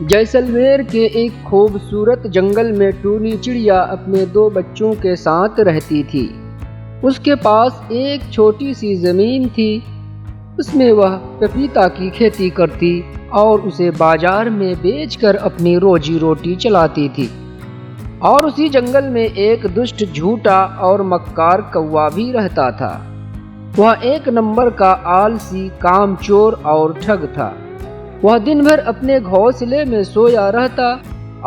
जैसलमेर के एक खूबसूरत जंगल में टूनी चिड़िया अपने दो बच्चों के साथ रहती थी। उसके पास एक छोटी सी ज़मीन थी। उसमें वह पपीता की खेती करती और उसे बाजार में बेचकर अपनी रोजी रोटी चलाती थी। और उसी जंगल में एक दुष्ट, झूठा और मक्कार कौवा भी रहता था। वह एक नंबर का आलसी, कामचोर और ठग था। वह दिन भर अपने घोंसले में सोया रहता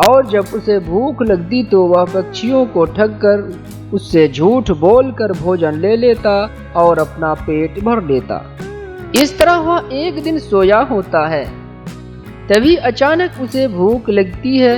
और जब उसे भूख लगती तो वह पक्षियों को ठग कर उससे झूठ बोलकर भोजन ले लेता और अपना पेट भर लेता। इस तरह वह एक दिन सोया होता है। तभी अचानक उसे भूख लगती है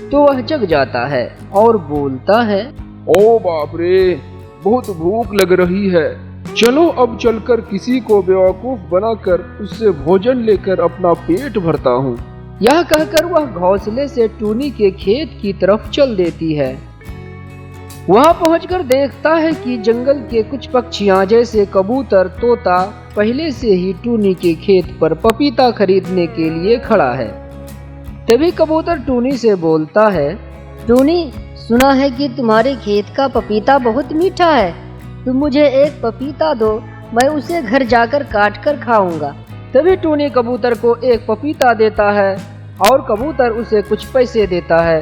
तो वह जग जाता है और बोलता है, ओ बाप रे, बहुत भूख लग रही है। चलो अब चलकर किसी को बेवकूफ बनाकर उससे भोजन लेकर अपना पेट भरता हूँ। यह कहकर वह घोंसले से टूनी के खेत की तरफ चल देती है। वहां पहुंचकर देखता है कि जंगल के कुछ पक्षियां जैसे कबूतर, तोता पहले से ही टूनी के खेत पर पपीता खरीदने के लिए खड़ा है। तभी कबूतर टूनी से बोलता है, टूनी, सुना है कि तुम्हारे खेत का पपीता बहुत मीठा है। तुम मुझे एक पपीता दो, मैं उसे घर जाकर काट कर खाऊंगा। तभी टूनी कबूतर को एक पपीता देता है और कबूतर उसे कुछ पैसे देता है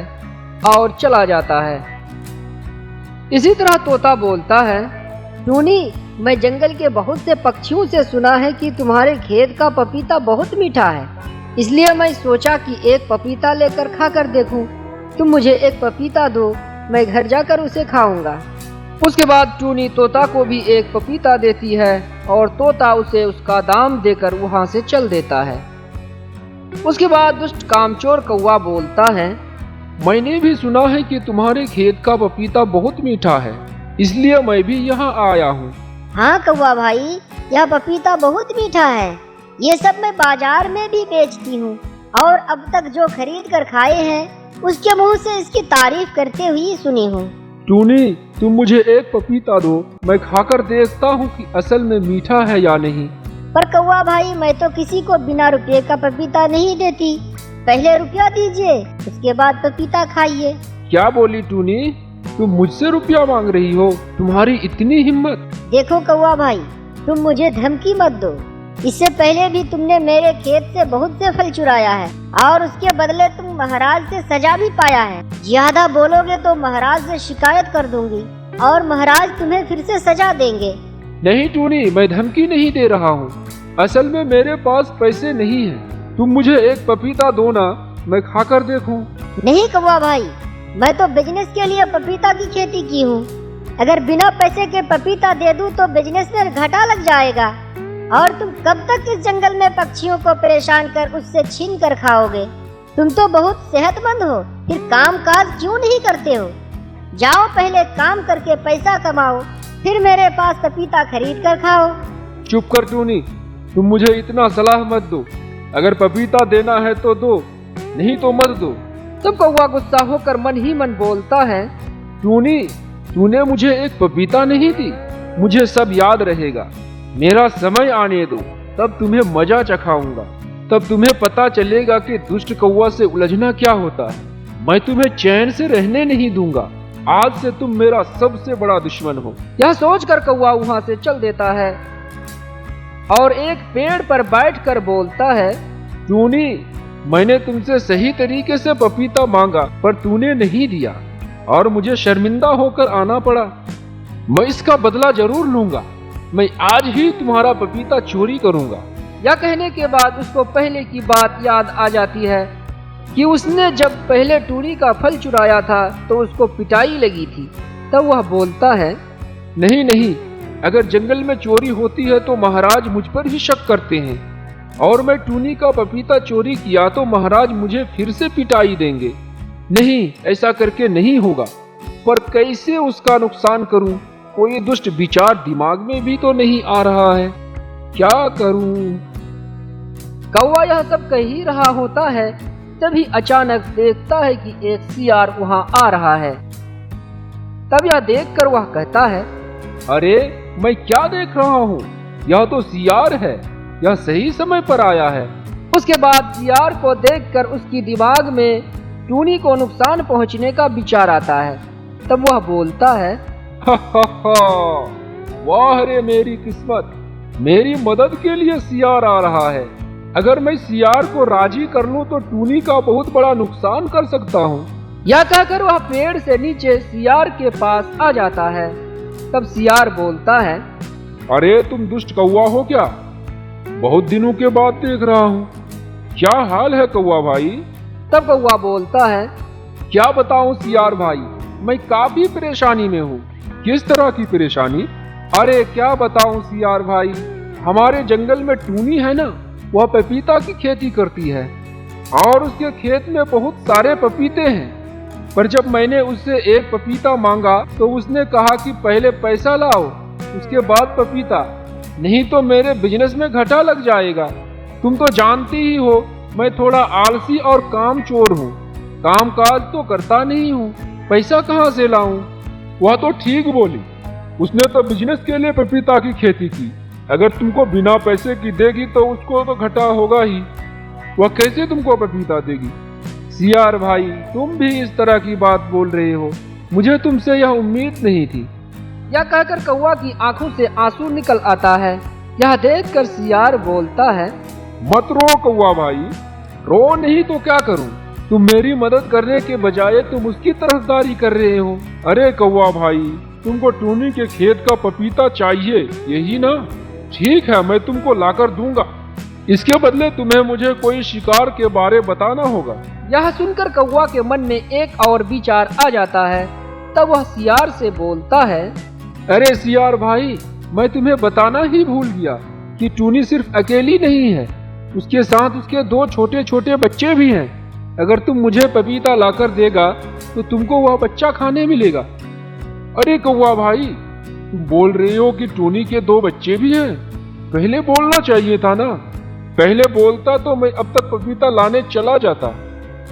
और चला जाता है। इसी तरह तोता बोलता है, टूनी, मैं जंगल के बहुत से पक्षियों से सुना है कि तुम्हारे खेत का पपीता बहुत मीठा है, इसलिए मैं सोचा कि एक पपीता लेकर खा कर देखूं। तुम मुझे एक पपीता दो, मैं घर जाकर उसे खाऊंगा। उसके बाद टूनी तोता को भी एक पपीता देती है और तोता उसे उसका दाम देकर वहां से चल देता है। उसके बाद दुष्ट कामचोर कौवा बोलता है, मैंने भी सुना है कि तुम्हारे खेत का पपीता बहुत मीठा है, इसलिए मैं भी यहाँ आया हूँ। हाँ कौवा भाई, यह पपीता बहुत मीठा है। ये सब मैं बाजार में भी बेचती हूँ और अब तक जो खरीद कर खाए हैं उसके मुँह से इसकी तारीफ करते हुए सुनी हूँ। टूनी, तुम मुझे एक पपीता दो, मैं खाकर देखता हूँ कि असल में मीठा है या नहीं। पर कौवा भाई, मैं तो किसी को बिना रुपये का पपीता नहीं देती। पहले रुपया दीजिए, उसके बाद पपीता खाइए। क्या बोली टूनी, तुम मुझसे रुपया मांग रही हो? तुम्हारी इतनी हिम्मत! देखो कौवा भाई, तुम मुझे धमकी मत दो। इससे पहले भी तुमने मेरे खेत से बहुत से फल चुराया है और उसके बदले तुम महाराज से सजा भी पाया है। ज्यादा बोलोगे तो महाराज से शिकायत कर दूंगी और महाराज तुम्हें फिर से सजा देंगे। नहीं टूनी, मैं धमकी नहीं दे रहा हूँ। असल में मेरे पास पैसे नहीं है। तुम मुझे एक पपीता दो ना, मैं खाकर देखूं। नहीं कौवा भाई, मैं तो बिजनेस के लिए पपीता की खेती की हूँ। अगर बिना पैसे के पपीता दे दूं तो बिजनेस में घाटा लग जाएगा और तुम कब तक इस जंगल में पक्षियों को परेशान कर उससे छीन कर खाओगे? तुम तो बहुत सेहतमंद हो, फिर काम काज क्यों नहीं करते हो? जाओ पहले काम करके पैसा कमाओ, फिर मेरे पास पपीता खरीद कर खाओ। चुप कर टूनी, तुम मुझे इतना सलाह मत दो। अगर पपीता देना है तो दो, नहीं तो मत दो। तब कौवा गुस्सा होकर मन ही मन बोलता है, टूनी, तूने मुझे एक पपीता नहीं दी, मुझे सब याद रहेगा। मेरा समय आने दो, तब तुम्हें मजा चखाऊंगा। तब तुम्हें पता चलेगा कि दुष्ट कौवा से उलझना क्या होता है। मैं तुम्हें चैन से रहने नहीं दूंगा। आज से तुम मेरा सबसे बड़ा दुश्मन हो। यह सोचकर कौवा वहां से चल देता है और एक पेड़ पर बैठकर बोलता है, टूनी, मैंने तुमसे सही तरीके से पपीता मांगा पर तूने नहीं दिया और मुझे शर्मिंदा होकर आना पड़ा। मैं इसका बदला जरूर लूंगा। मैं आज ही तुम्हारा पपीता चोरी करूंगा। यह कहने के बाद उसको पहले की बात याद आ जाती है कि उसने जब पहले टूनी का फल चुराया था तो उसको पिटाई लगी थी। तब वह बोलता है, नहीं नहीं, अगर जंगल में चोरी होती है तो महाराज मुझ पर ही शक करते हैं और मैं टूनी का पपीता चोरी किया तो महाराज मुझे फिर से पिटाई देंगे। नहीं, ऐसा करके नहीं होगा। पर कैसे उसका नुकसान करूं? कोई दुष्ट विचार दिमाग में भी तो नहीं आ रहा है। क्या करूं? कौवा यह सब कह ही रहा होता है, तभी अचानक देखता है कि एक सियार वहां आ रहा है। तब यह देखकर वह कहता है, अरे मैं क्या देख रहा हूँ? यह तो सियार है। यह सही समय पर आया है। उसके बाद सियार को देखकर उसकी दिमाग में टूनी को नुकसान पहुंचने का विचार आता है। तब वह बोलता है, हा हा हा, वाह रे मेरी किस्मत, मेरी मदद के लिए सियार आ रहा है। अगर मैं सियार को राजी कर लूं तो टूनी का बहुत बड़ा नुकसान कर सकता हूँ। यह कहकर वह पेड़ से नीचे सियार के पास आ जाता है। तब सियार बोलता है, अरे तुम दुष्ट कौवा हो क्या? बहुत दिनों के बाद देख रहा हूँ। क्या हाल है कौवा भाई? तब कौवा बोलता है, क्या बताऊं सियार भाई, मैं काफी परेशानी में हूँ। किस तरह की परेशानी? अरे क्या बताऊं सियार भाई, हमारे जंगल में टूनी है ना, वह पपीता की खेती करती है और उसके खेत में बहुत सारे पपीते हैं। पर जब मैंने उससे एक पपीता मांगा तो उसने कहा कि पहले पैसा लाओ उसके बाद पपीता, नहीं तो मेरे बिजनेस में घाटा लग जाएगा। तुम तो जानती ही हो मैं थोड़ा आलसी और कामचोर हूँ, काम काज तो करता नहीं हूँ, पैसा कहाँ से लाऊं? वह तो ठीक बोली, उसने तो बिजनेस के लिए पपीता की खेती की। अगर तुमको बिना पैसे की देगी तो उसको तो घाटा होगा ही, वह कैसे तुमको पपीता देगी? सियार भाई तुम भी इस तरह की बात बोल रहे हो, मुझे तुमसे यह उम्मीद नहीं थी। यह कहकर कौवा की आंखों से आंसू निकल आता है। यह देखकर सियार बोलता है, मत रो कौवा भाई, रो नहीं तो क्या करूं? तुम मेरी मदद करने के बजाय तुम उसकी तरफदारी कर रहे हो। अरे कौवा भाई, तुमको टूनी के खेत का पपीता चाहिए यही ना? ठीक है, मैं तुमको लाकर दूंगा, इसके बदले तुम्हें मुझे कोई शिकार के बारे बताना होगा। यह सुनकर कौवा के मन में एक और विचार आ जाता है। तब वह सियार से बोलता है, अरे सियार भाई, मैं तुम्हें बताना ही भूल गया कि टूनी सिर्फ अकेली नहीं है, उसके साथ उसके दो छोटे छोटे बच्चे भी हैं। अगर तुम मुझे पपीता लाकर देगा तो तुमको वह बच्चा खाने मिलेगा। अरे कौवा भाई, तुम बोल रहे हो कि टूनी के दो बच्चे भी हैं? पहले बोलना चाहिए था ना। पहले बोलता तो मैं अब तक पपीता लाने चला जाता,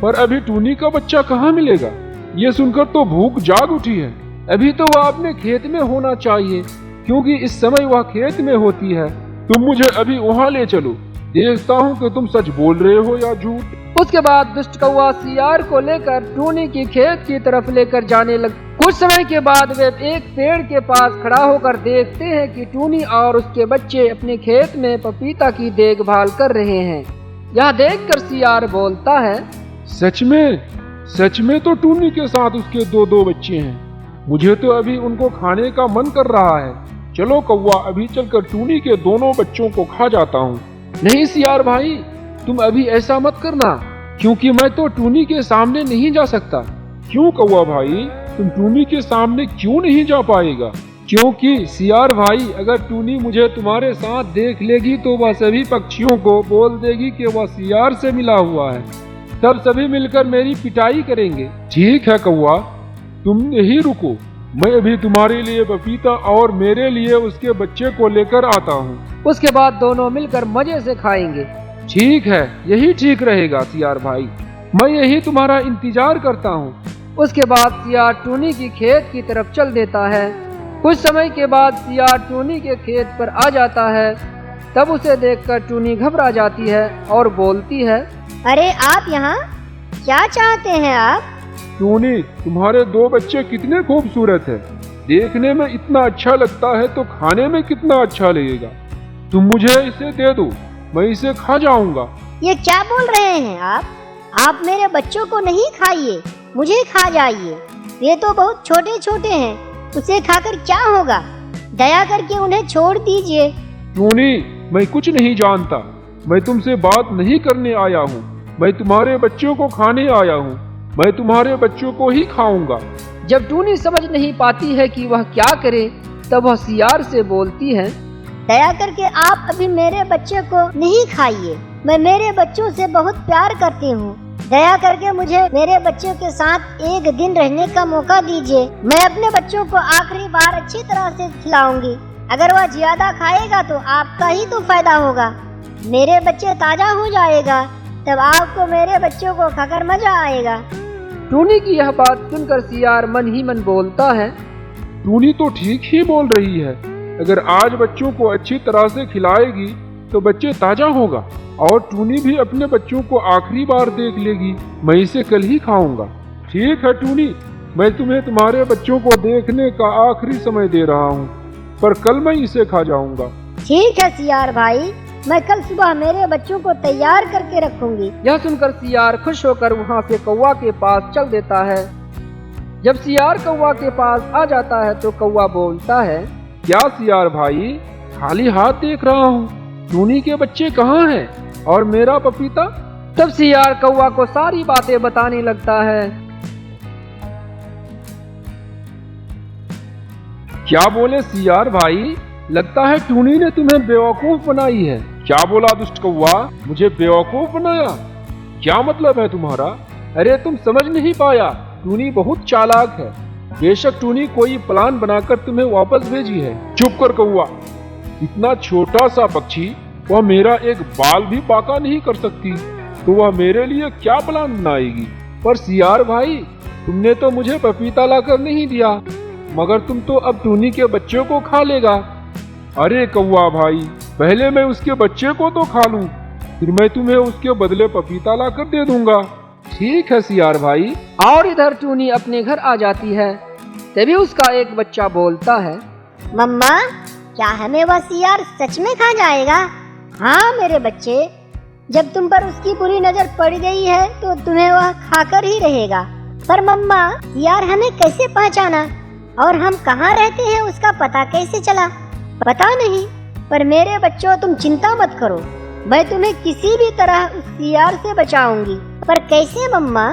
पर अभी टूनी का बच्चा कहाँ मिलेगा? ये सुनकर तो भूख जाग उठी है। अभी तो वह अपने खेत में होना चाहिए, क्योंकि इस समय वह खेत में होती है। तुम मुझे अभी वहाँ ले चलो, देखता हूँ कि तुम सच बोल रहे हो या झूठ। उसके बाद दुष्ट कौवा सियार को लेकर टूनी की खेत की तरफ लेकर जाने लगा। कुछ समय के बाद वे एक पेड़ के पास खड़ा होकर देखते हैं कि टूनी और उसके बच्चे अपने खेत में पपीता की देखभाल कर रहे हैं। यह देखकर सियार बोलता है, सच में तो टूनी के साथ उसके दो बच्चे हैं। मुझे तो अभी उनको खाने का मन कर रहा है। चलो कौवा, अभी चलकर टूनी के दोनों बच्चों को खा जाता हूँ। नहीं सियार भाई, तुम अभी ऐसा मत करना, क्योंकि मैं तो टूनी के सामने नहीं जा सकता। क्यों कौवा भाई, तुम टूनी के सामने क्यों नहीं जा पाएगा? क्योंकि सियार भाई, अगर टूनी मुझे तुम्हारे साथ देख लेगी तो वह सभी पक्षियों को बोल देगी कि वह सियार से मिला हुआ है, तब सभी मिलकर मेरी पिटाई करेंगे। ठीक है कौवा, तुम यहीं रुको, मैं अभी तुम्हारे लिए पपीता और मेरे लिए उसके बच्चे को लेकर आता हूँ। उसके बाद दोनों मिलकर मजे से खाएंगे। ठीक है, यही ठीक रहेगा सियार भाई, मैं यही तुम्हारा इंतजार करता हूँ। उसके बाद सियार टूनी की खेत की तरफ चल देता है। कुछ समय के बाद सियार टूनी के खेत पर आ जाता है। तब उसे देखकर टूनी घबरा जाती है और बोलती है, अरे आप यहाँ क्या चाहते हैं आप? टूनी, तुम्हारे दो बच्चे कितने खूबसूरत हैं। देखने में इतना अच्छा लगता है तो खाने में कितना अच्छा लगेगा। तुम मुझे इसे दे दो, मैं इसे खा जाऊंगा। ये क्या बोल रहे हैं आप? आप मेरे बच्चों को नहीं खाइए, मुझे खा जाइए। ये तो बहुत छोटे छोटे हैं, उसे खाकर क्या होगा? दया करके उन्हें छोड़ दीजिए। टूनी, मैं कुछ नहीं जानता, मैं तुमसे बात नहीं करने आया हूँ, मैं तुम्हारे बच्चों को खाने आया हूँ। मैं तुम्हारे बच्चों को ही खाऊंगा। जब टूनी समझ नहीं पाती है कि वह क्या करे, तब वह सियार से बोलती है, दया करके आप अभी मेरे बच्चे को नहीं खाइए, मैं मेरे बच्चों से बहुत प्यार करती हूँ। दया करके मुझे मेरे बच्चों के साथ एक दिन रहने का मौका दीजिए। मैं अपने बच्चों को आखिरी बार अच्छी तरह से खिलाऊंगी। अगर वह ज्यादा खाएगा तो आपका ही तो फायदा होगा, मेरे बच्चे ताजा हो जाएगा, तब आपको मेरे बच्चों को खाकर मजा आएगा। टूनी की यह बात सुनकर सियार मन ही मन बोलता है, टूनी तो ठीक ही बोल रही है। अगर आज बच्चों को अच्छी तरह से खिलाएगी तो बच्चे ताजा होगा, और टूनी भी अपने बच्चों को आखिरी बार देख लेगी। मैं इसे कल ही खाऊंगा। ठीक है टूनी, मैं तुम्हें तुम्हारे बच्चों को देखने का आखिरी समय दे रहा हूँ, पर कल मैं इसे खा जाऊंगा। ठीक है सियार भाई, मैं कल सुबह मेरे बच्चों को तैयार करके रखूंगी। यह सुनकर सियार खुश होकर वहाँ से कौवा के पास चल देता है। जब सियार कौवा के पास आ जाता है तो कौवा बोलता है, क्या सियार भाई, खाली हाथ देख रहा हूँ, टूनी के बच्चे कहाँ हैं और मेरा पपीता? तब सियार कौवा को सारी बातें बताने लगता है। क्या बोले सियार भाई, लगता है टूनी ने तुम्हें बेवकूफ बनाई है। क्या बोला दुष्ट कौवा, मुझे बेवकूफ बनाया? क्या मतलब है तुम्हारा? अरे तुम समझ नहीं पाया, टूनी बहुत चालाक है। बेशक टूनी कोई प्लान बनाकर तुम्हें वापस भेजी है। चुप कर कौवा, इतना छोटा सा पक्षी, वह मेरा एक बाल भी बांका नहीं कर सकती, तो वह मेरे लिए क्या प्लान बनाएगी? पर सियार भाई, तुमने तो मुझे पपीता लाकर नहीं दिया, मगर तुम तो अब टूनी के बच्चों को खा लेगा। अरे कौवा भाई, पहले मैं उसके बच्चे को तो खा लूं, फिर मैं तुम्हें उसके बदले पपीता लाकर दे दूंगा। ठीक है सियार भाई। और इधर टूनी अपने घर आ जाती है। तभी उसका एक बच्चा बोलता है, मम्मा, क्या हमें वह सियार सच में खा जाएगा? हाँ मेरे बच्चे, जब तुम पर उसकी बुरी नजर पड़ गई है तो तुम्हें वह खाकर ही रहेगा। पर मम्मा, सियार हमें कैसे पहचाना और हम कहाँ रहते हैं उसका पता कैसे चला? पता नहीं, पर मेरे बच्चों तुम चिंता मत करो, मैं तुम्हें किसी भी तरह उस सियार से बचाऊंगी। पर कैसे मम्मा?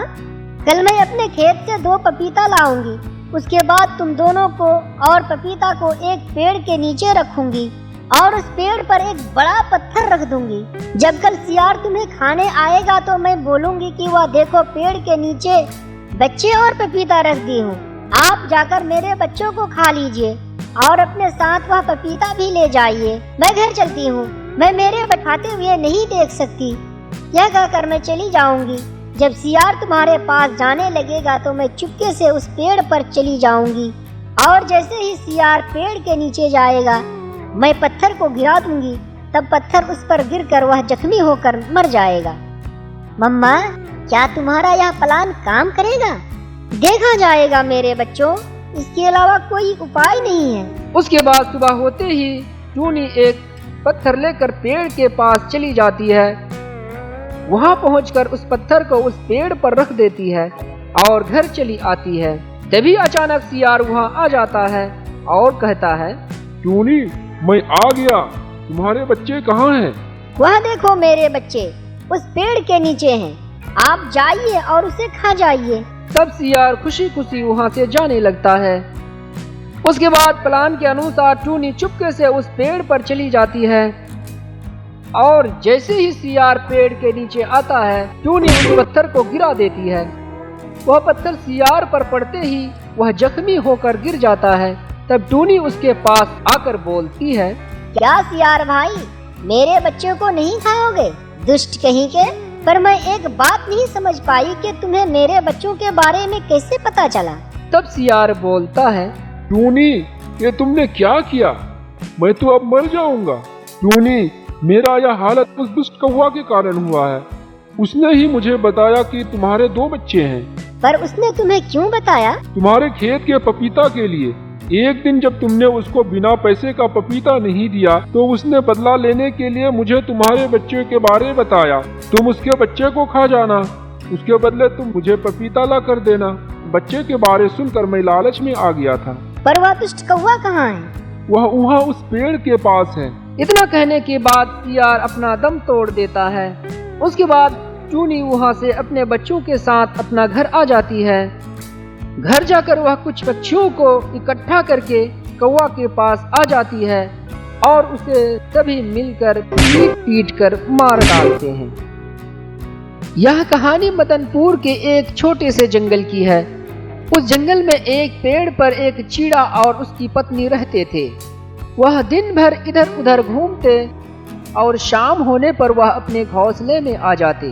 कल मैं अपने खेत से 2 पपीता लाऊंगी, उसके बाद तुम दोनों को और पपीता को एक पेड़ के नीचे रखूंगी और उस पेड़ पर एक बड़ा पत्थर रख दूंगी। जब कल सियार तुम्हें खाने आएगा तो मैं बोलूंगी कि वह देखो, पेड़ के नीचे बच्चे और पपीता रख दी हूँ, आप जाकर मेरे बच्चों को खा लीजिए और अपने साथ वह पपीता भी ले जाइए। मैं घर चलती हूँ, मैं मेरे खाते हुए नहीं देख सकती। यह कहकर मैं चली जाऊंगी। जब सियार तुम्हारे पास जाने लगेगा तो मैं चुपके से उस पेड़ पर चली जाऊंगी और जैसे ही सियार पेड़ के नीचे जाएगा, मैं पत्थर को गिरा दूंगी, तब पत्थर उस पर गिरकर वह जख्मी होकर मर जाएगा। मम्मा, क्या तुम्हारा यह प्लान काम करेगा? देखा जाएगा मेरे बच्चों, इसके अलावा कोई उपाय नहीं है। उसके बाद सुबह होते ही टूनी एक पत्थर लेकर पेड़ के पास चली जाती है। वहां पहुंचकर उस पत्थर को उस पेड़ पर रख देती है और घर चली आती है। तभी अचानक सियार वहां आ जाता है और कहता है, टूनी, मैं आ गया, तुम्हारे बच्चे कहाँ हैं? वह देखो मेरे बच्चे उस पेड़ के नीचे हैं, आप जाइए और उसे खा जाइए। तब सियार खुशी खुशी वहां से जाने लगता है। उसके बाद प्लान के अनुसार टूनी चुपके से उस पेड़ पर चली जाती है और जैसे ही सियार पेड़ के नीचे आता है, टूनी उस पत्थर को गिरा देती है। वह पत्थर सियार पर पड़ते ही वह जख्मी होकर गिर जाता है। तब टूनी उसके पास आकर बोलती है, क्या सियार भाई, मेरे बच्चों को नहीं खाओगे? दुष्ट कहीं के। पर मैं एक बात नहीं समझ पाई कि तुम्हें मेरे बच्चों के बारे में कैसे पता चला? तब सियार बोलता है, टूनी, ये तुमने क्या किया? मैं तो अब मर जाऊंगा। टूनी, मेरा यह हालत उस दुष्ट कौवा के कारण हुआ है। उसने ही मुझे बताया कि तुम्हारे 2 बच्चे हैं। पर उसने तुम्हें क्यों बताया? तुम्हारे खेत के पपीता के लिए। एक दिन जब तुमने उसको बिना पैसे का पपीता नहीं दिया तो उसने बदला लेने के लिए मुझे तुम्हारे बच्चे के बारे में बताया। तुम उसके बच्चे को खा जाना, उसके बदले तुम मुझे पपीता ला कर देना। बच्चे के बारे सुनकर मैं लालच में आ गया था। पर वह दुष्ट कौवा कहाँ है? वह वहाँ उस पेड़ के पास है। इतना कहने के बाद सियार अपना दम तोड़ देता है। उसके बाद टूनी वहाँ से अपने बच्चों के साथ अपना घर आ जाती है। घर जाकर वह कुछ पक्षियों को इकट्ठा करके कौवा के पास आ जाती है और उसे सभी मिलकर पीट कर मार डालते हैं। यह कहानी मदनपुर के एक छोटे से जंगल की है। उस जंगल में एक पेड़ पर एक चीड़ा और उसकी पत्नी रहते थे। वह दिन भर इधर उधर घूमते और शाम होने पर वह अपने घोंसले में आ जाते।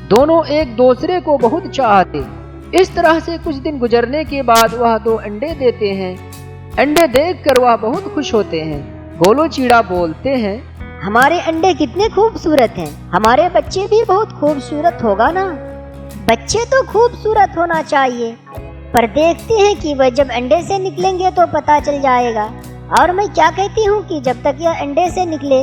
दोनों एक दूसरे को बहुत चाहते। इस तरह से कुछ दिन गुजरने के बाद वह 2 अंडे देते हैं। अंडे देखकर वह बहुत खुश होते हैं। गोलो चीड़ा बोलते हैं, हमारे अंडे कितने खूबसूरत हैं। हमारे बच्चे भी बहुत खूबसूरत होगा ना। बच्चे तो खूबसूरत होना चाहिए, पर देखते हैं कि वह जब अंडे से निकलेंगे तो पता चल जाएगा। और मैं क्या कहती हूँ कि जब तक यह अंडे से निकले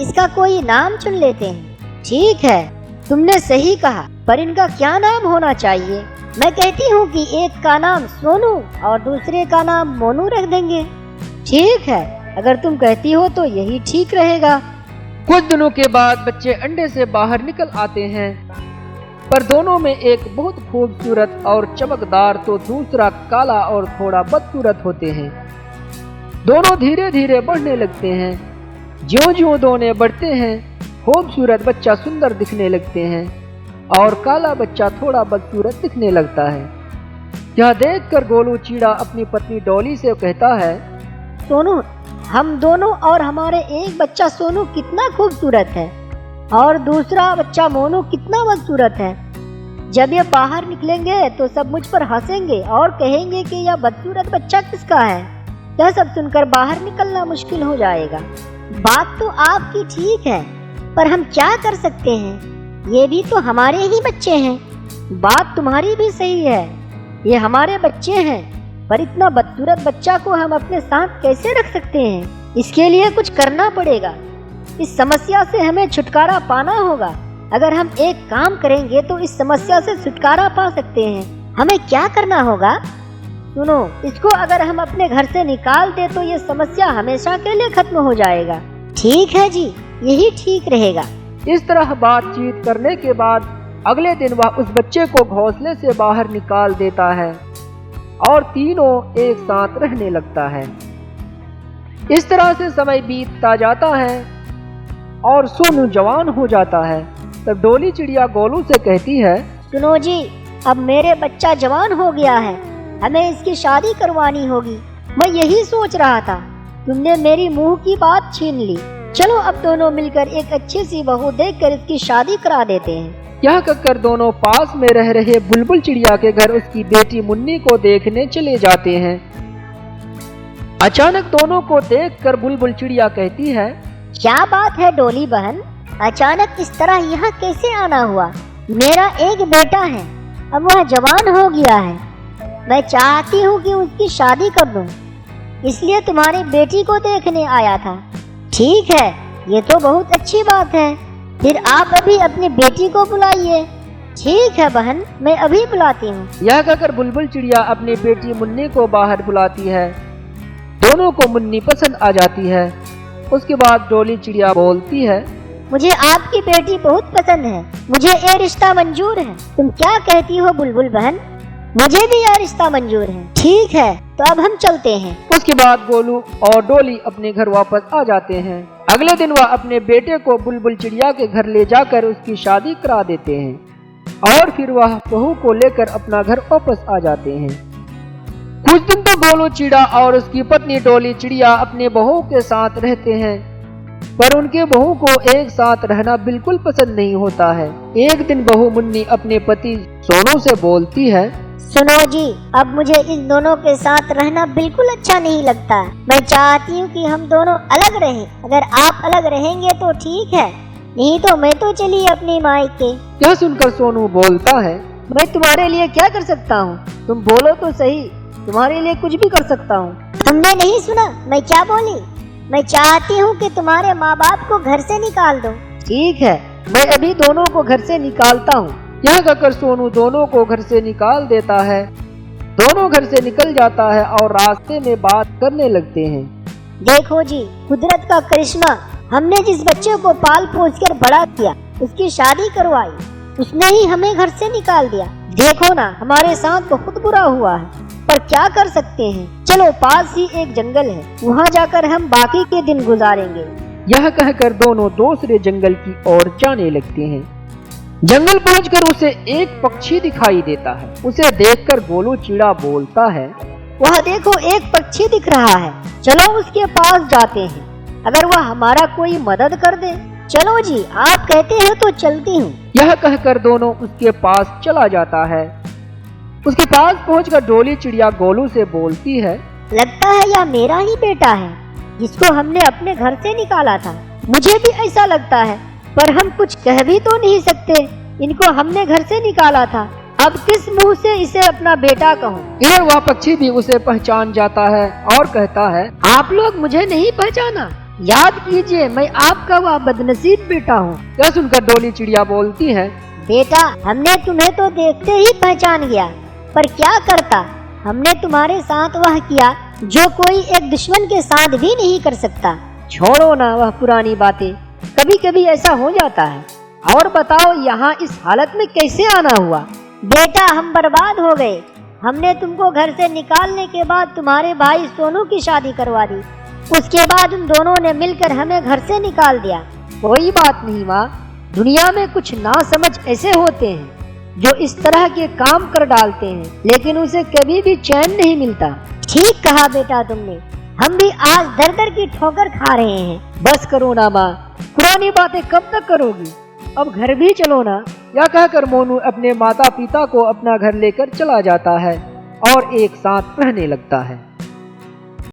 इसका कोई नाम चुन लेते हैं। ठीक है, तुमने सही कहा, पर इनका क्या नाम होना चाहिए? मैं कहती हूँ कि एक का नाम सोनू और दूसरे का नाम मोनू रख देंगे। ठीक है, अगर तुम कहती हो तो यही ठीक रहेगा। कुछ दिनों के बाद बच्चे अंडे से बाहर निकल आते हैं, पर दोनों में एक बहुत खूबसूरत और चमकदार तो दूसरा काला और थोड़ा बदसूरत होते हैं। दोनों धीरे धीरे बढ़ने लगते हैं। ज्यों-ज्यों दोनों बढ़ते हैं, खूबसूरत बच्चा सुंदर दिखने लगते हैं और काला बच्चा थोड़ा बदसूरत दिखने लगता है। यह देखकर गोलू चिड़ा अपनी पत्नी डॉली से कहता है, सोनू, हम दोनों और हमारे एक बच्चा सोनू कितना खूबसूरत है और दूसरा बच्चा मोनू कितना बदसूरत है। जब ये बाहर निकलेंगे तो सब मुझ पर हंसेंगे और कहेंगे कि यह बदसूरत बच्चा किसका है। यह सब सुनकर बाहर निकलना मुश्किल हो जाएगा। बात तो आपकी ठीक है, पर हम क्या कर सकते हैं? ये भी तो हमारे ही बच्चे हैं। बात तुम्हारी भी सही है, ये हमारे बच्चे हैं, पर इतना बदसूरत बच्चा को हम अपने साथ कैसे रख सकते हैं? इसके लिए कुछ करना पड़ेगा। इस समस्या से हमें छुटकारा पाना होगा। अगर हम एक काम करेंगे तो इस समस्या से छुटकारा पा सकते हैं। हमें क्या करना होगा? सुनो, इसको अगर हम अपने घर से निकाल दे तो ये समस्या हमेशा के लिए खत्म हो जाएगा। ठीक है जी, यही ठीक रहेगा। इस तरह बातचीत करने के बाद अगले दिन वह उस बच्चे को घोंसले से बाहर निकाल देता है और तीनों एक साथ रहने लगता है। इस तरह से समय बीतता जाता है और सोनू जवान हो जाता है। तब डोली चिड़िया गोलू से कहती है, सुनो जी, अब मेरे बच्चा जवान हो गया है, हमें इसकी शादी करवानी होगी। मैं यही सोच रहा था, तुमने मेरी मुंह की बात छीन ली। चलो अब दोनों मिलकर एक अच्छी सी बहू देखकर इसकी शादी करा देते हैं। यह कहकर दोनों पास में रह रहे बुलबुल चिड़िया के घर उसकी बेटी मुन्नी को देखने चले जाते हैं। अचानक दोनों को देखकर बुलबुल चिड़िया कहती है, क्या बात है डोली बहन, अचानक इस तरह यहाँ कैसे आना हुआ? मेरा एक बेटा है, अब वह जवान हो गया है। मैं चाहती हूँ कि उसकी शादी कर दूं, इसलिए तुम्हारी बेटी को देखने आया था। ठीक है, ये तो बहुत अच्छी बात है। फिर आप अभी अपनी बेटी को बुलाइए। ठीक है बहन, मैं अभी बुलाती हूँ। यह कहकर बुलबुल चिड़िया अपनी बेटी मुन्नी को बाहर बुलाती है। दोनों को मुन्नी पसंद आ जाती है। उसके बाद डोली चिड़िया बोलती है, मुझे आपकी बेटी बहुत पसंद है, मुझे ये रिश्ता मंजूर है। तुम क्या कहती हो बुलबुल बहन? मुझे भी यह रिश्ता मंजूर है। ठीक है, तो अब हम चलते हैं। उसके बाद गोलू और डोली अपने घर वापस आ जाते हैं। अगले दिन वह अपने बेटे को बुलबुल चिड़िया के घर ले जाकर उसकी शादी करा देते हैं और फिर वह बहू को लेकर अपना घर वापस आ जाते हैं। कुछ दिन तो गोलू चिड़ा और उसकी पत्नी डोली चिड़िया अपने बहू के साथ रहते हैं, पर उनके बहू को एक साथ रहना बिल्कुल पसंद नहीं होता है। एक दिन बहू मुन्नी अपने पति सोनू से बोलती है, सुनो जी, अब मुझे इन दोनों के साथ रहना बिल्कुल अच्छा नहीं लगता। मैं चाहती हूँ कि हम दोनों अलग रहें। अगर आप अलग रहेंगे तो ठीक है, नहीं तो मैं तो चली अपनी मायके। यह सुनकर सोनू बोलता है, मैं तुम्हारे लिए क्या कर सकता हूँ? तुम बोलो तो सही, तुम्हारे लिए कुछ भी कर सकता हूँ। तुमने नहीं सुना मैं क्या बोली? मैं चाहती हूँ कि तुम्हारे माँ बाप को घर से निकाल दो। ठीक है, मैं अभी दोनों को घर से निकालता हूँ। यह कहकर सोनू दोनों को घर से निकाल देता है। दोनों घर से निकल जाता है और रास्ते में बात करने लगते हैं। देखो जी, कुदरत का करिश्मा, हमने जिस बच्चे को पाल पोस कर बड़ा किया, उसकी शादी करवाई, उसने ही हमें घर से निकाल दिया। देखो ना, हमारे साथ बहुत बुरा हुआ है, पर क्या कर सकते हैं। चलो, पास ही एक जंगल है, वहाँ जाकर हम बाकी के दिन गुजारेंगे। यह कहकर दोनों दूसरे जंगल की ओर जाने लगते हैं। जंगल पहुंचकर उसे एक पक्षी दिखाई देता है। उसे देखकर गोलू चिड़ा बोलता है, वह देखो, एक पक्षी दिख रहा है, चलो उसके पास जाते हैं, अगर वह हमारा कोई मदद कर दे। चलो जी, आप कहते हैं तो चलती हूँ। यह कहकर दोनों उसके पास चला जाता है। उसके पास पहुंचकर डोली चिड़िया गोलू से बोलती है, लगता है यह मेरा ही बेटा है, जिसको हमने अपने घर से निकाला था। मुझे भी ऐसा लगता है, पर हम कुछ कह भी तो नहीं सकते। इनको हमने घर से निकाला था, अब किस मुंह से इसे अपना बेटा कहूँ। इधर वह पक्षी भी उसे पहचान जाता है और कहता है, आप लोग मुझे नहीं पहचाना? याद कीजिए, मैं आपका वह बदनसीब बेटा हूँ। यह सुनकर डोली चिड़िया बोलती है, बेटा, हमने तुम्हें तो देखते ही पहचान गया, पर क्या करता, हमने तुम्हारे साथ वह किया जो कोई एक दुश्मन के साथ भी नहीं कर सकता। छोड़ो ना वह पुरानी बातें, कभी कभी ऐसा हो जाता है। और बताओ, यहाँ इस हालत में कैसे आना हुआ? बेटा, हम बर्बाद हो गए। हमने तुमको घर से निकालने के बाद तुम्हारे भाई सोनू की शादी करवा दी। उसके बाद उन दोनों ने मिलकर हमें घर से निकाल दिया। कोई बात नहीं माँ, दुनिया में कुछ नासमझ ऐसे होते हैं जो इस तरह के काम कर डालते हैं, लेकिन उसे कभी भी चैन नहीं मिलता। ठीक कहा बेटा तुमने, हम भी आज दर दर की ठोकर खा रहे हैं। बस करो ना माँ, पुरानी बातें कब तक करोगी? अब घर भी चलो ना। यह कहकर मोनू अपने माता पिता को अपना घर लेकर चला जाता है और एक साथ रहने लगता है।